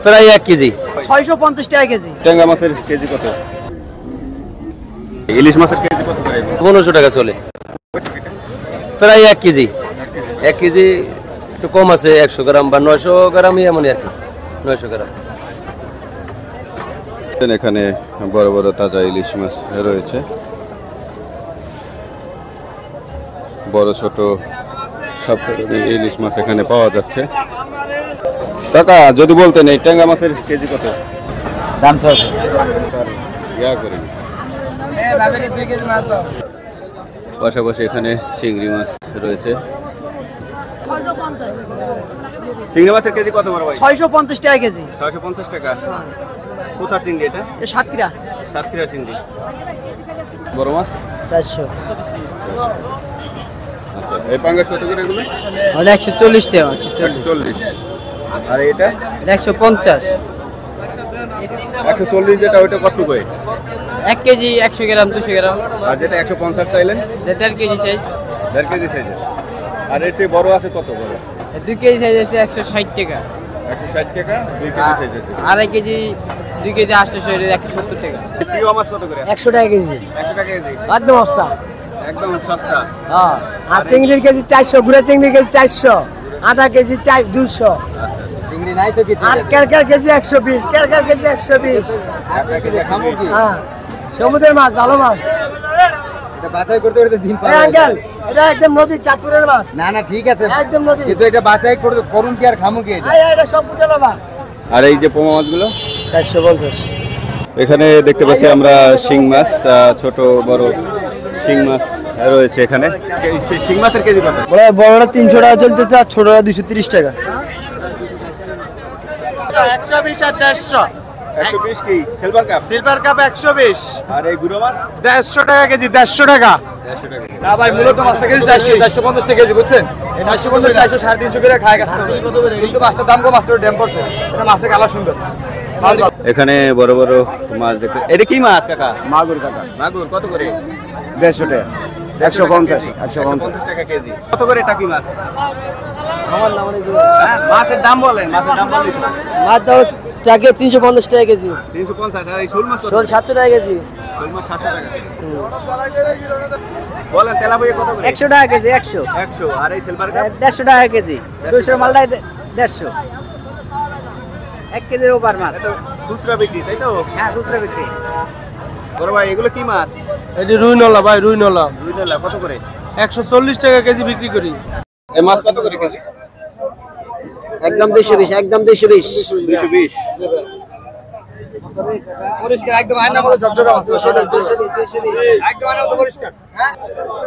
প্রায় 1 কেজি। 650 টাকা কেজি। ট্যাংরা মাছের কেজি কত? ইলিশ মাছের কেজি কত করে? 1500 টাকা চলে। প্রায় 1 কেজি। 1 কেজি একটু কম আছে, 100 গ্রাম বা 900 গ্রামই এমনই আর কি, 900 গ্রাম। এখানে বড় বড় তাজা ইলিশ মাছ রয়েছে, বড় ছোট সব ধরনের ইলিশ মাছ এখানে পাওয়া যাচ্ছে। কাকা যদি বলতেন এই ট্যাংরা মাছের কেজি কত? দাম চলছে পাশাপাশি এখানে চিংড়ি মাছ রয়েছে। চিংড়ি মাছের কেজি কত বড় ভাই? 650 টাকা কেজি। 650 টাকা। কোথার চিংড়ি এটা? সাতক্ষীরা। সাতক্ষীরা চিংড়ি। বড় মাছ 400। আচ্ছা, এই পাঙ্গাস কত করে এগুলো? 140 টাকা। 140। আর এটা 150। 140 যেটা ওইটা কত করে? 1 কেজি 100 গ্রাম 200 গ্রাম। আর যেটা 150 চাইলেন? 1.5 কেজি সাইজ। 1.5 কেজি সাইজের। আর এর চেয়ে বড় আছে কত বড়? 2 কেজি সাইজ আছে 160 টাকা। 160 টাকা 2 কেজি সাইজ আছে। 2.5 কেজি 2 কেজি 800 এর 170 টাকা। সিও মাছ কত করে? 100 টাকা কেজি। 100 টাকা কেজি। একদম সস্তা। একদম সস্তা। হ্যাঁ। আর চিংড়ির কেজি 400, গুড়া চিংড়ির কেজি 400, আধা কেজি 200। চিংড়ি নাই তো কিছু। আর কেরকার কেজি 120, কেরকার কেজি 120। হ্যাঁ, সমুদ্রের মাছ, ভালো মাছ। এটা বাছাই করতে করতে দিন পার এই আঙ্কেল, এটা একদম নদীর চাঁদপুরের মাছ। না না ঠিক আছে, একদম নদী। কিন্তু এটা বাছাই করতে করুন কি আর খামু কি এটা? এটা সব ফুটে নেবা। আর এই যে পোমা মাছগুলো 450। এখানে দেখতে পাচ্ছি আমরা শিং মাছ, ছোট বড় শিং মাছ রয়েছে এখানে। শিং মাছের কেজি কত? বড়টা 300 টাকা চলতেছে আর ছোটটা 230 টাকা। 120 আর 150। 120 কি সিলভার কাপ? Silver cup 120। আর এই গুঁড়ো মাছ 150 টাকা কেজি। 150 টাকা। 150 টাকা। না ভাই, মূলত মাছটা কেজি 400, 450 টাকা কেজি, বুঝছেন? 450, 400, 350 করে খায় কাস্টমার। কিন্তু মাছটার দাম কম, মাছটার ড্যাম পড়ছে। এটা মাছের কালার সুন্দর। এখানে বড় বড় মাছ দেখতে। এটা কি মাছ কাকা? মাগুর কাকা মাগুর কত করে? 150 টাকা। 150, 150 টাকা কেজি। কত করে টাকি মাছ? আমার নাম অনেক হ্যাঁ, মাছের দাম বলেন, মাছের দাম বলেন। মাছ দাও টাকা 350 টাকা কেজি। 350। আর এই শোল মাছ কত? শোল 700 টাকা কেজি। শোল মাছ 700 টাকা কেজি। বলেন তেলাপিয়া কত করে? 100 টাকা কেজি। 100। 100। আর এই সিলভার কাপ 150 টাকা কেজি। 200 মালটাই 150। 1 কেজির ওভার মাছ। এটা খুচরা বিক্রি তাই তো? হ্যাঁ, খুচরা বিক্রি। বড় ভাই এগুলো কি মাছ? এটি রুইনলা ভাই, রুইনলা রুইনলা কত করে? 140 টাকা কেজি বিক্রি করি। এই মাছ কত করে কেজি? একদম 220, একদম 220। 220। পরিষ্কার একদম, আয়না মতো ঝরঝরা মাছ। একদম আয়না মতো পরিষ্কার।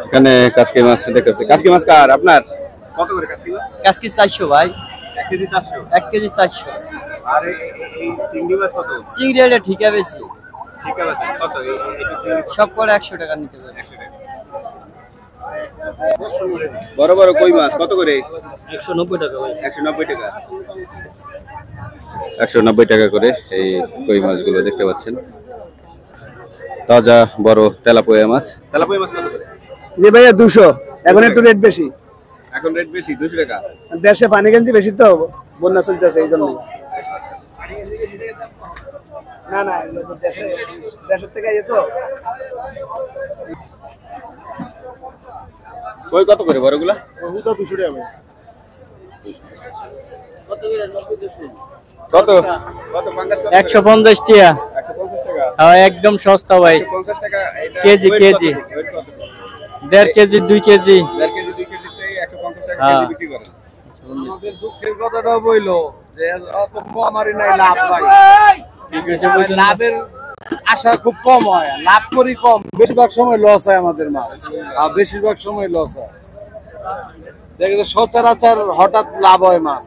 এখানে কাসকি মাছ দেখতেছি। কাসকি মাছ কার? আপনার? কত করে কাসকি মাছ? কাজকি 400 ভাই। 1 কেজি 400। 1 কেজি 400। আর এই চিংড়ি মাছ কত? চিংড়ি এটা ঠিকা বেশি। ঠিক আছে কত? এই চিংড়ি সব করে 100 টাকা নিতে পারে। 100 টাকা। বড় বড় কই মাছ কত করে? 190 টাকা ভাই। 190 টাকা। 190 টাকা করে এই কই মাছগুলো দেখতে পাচ্ছেন। তাজা বড় তেলাপিয়া মাছ। তেলাপিয়া মাছ কত করে? জি ভাইয়া 200। এখন একটু রেট বেশি, এখন রেট বেশি 200 টাকা। দেশে পানি গেঞ্জি বেশি তো, বন্যা চলতেছে এই জন্য। না না, দেশের থেকে তো। কই কত করে বড়গুলা? ওটা 200 টাকা ভাই। কত কত পাঙ্গাস কত? 150 টাকা। 150 টাকা। হ্যাঁ, একদম সস্তা ভাই। 150 টাকা। এটা কেজি, weight কেজি। কত? weight কত? 1.5 কেজি 2 কেজি। 1.5 কেজি 2 কেজিতে 150 টাকা হ্যাঁ। কেজি বিক্রি করেন। আমাদের দুঃখের কথাটা বইলো যে অত আমারই নাই লাভ ভাই। লাভের আশা খুব কম হয়, লাভ করি কম। বেশিরভাগ সময় লস হয় আমাদের মাছ, আর বেশিরভাগ সময় লস হয়। দেখে তো সচরাচর হঠাৎ লাভ হয় মাছ।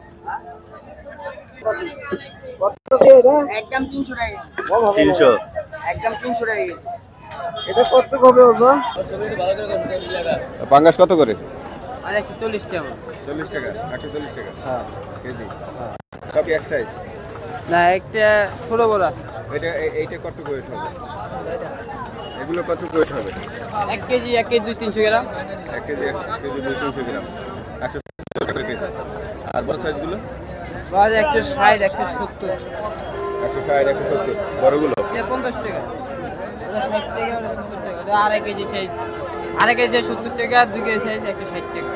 একদম 300 টাকা। 300। একদম 300 টাকা। এটা কত হবে ওজন? পাঙ্গাস কত করে? 140 টাকা। 40 টাকা। 140 টাকা। হ্যাঁ কেজি। সব এক সাইজ? না, একটা ছোট বড় আছে। এইটা কত ওয়েট হবে? এগুলো কত ওয়েট হবে? 1 কেজি 200-300 গ্রাম। 1 কেজি 200-300 গ্রাম। 100 টাকা করে কেজি। আর বড় সাইজগুলো? বাজার 160 170 160 170 বড়গুলো 50 টাকা 60 টাকা 70 টাকা আড়াই কেজি সাইজ 70 টাকা 2 কেজি সাইজ 160 টাকা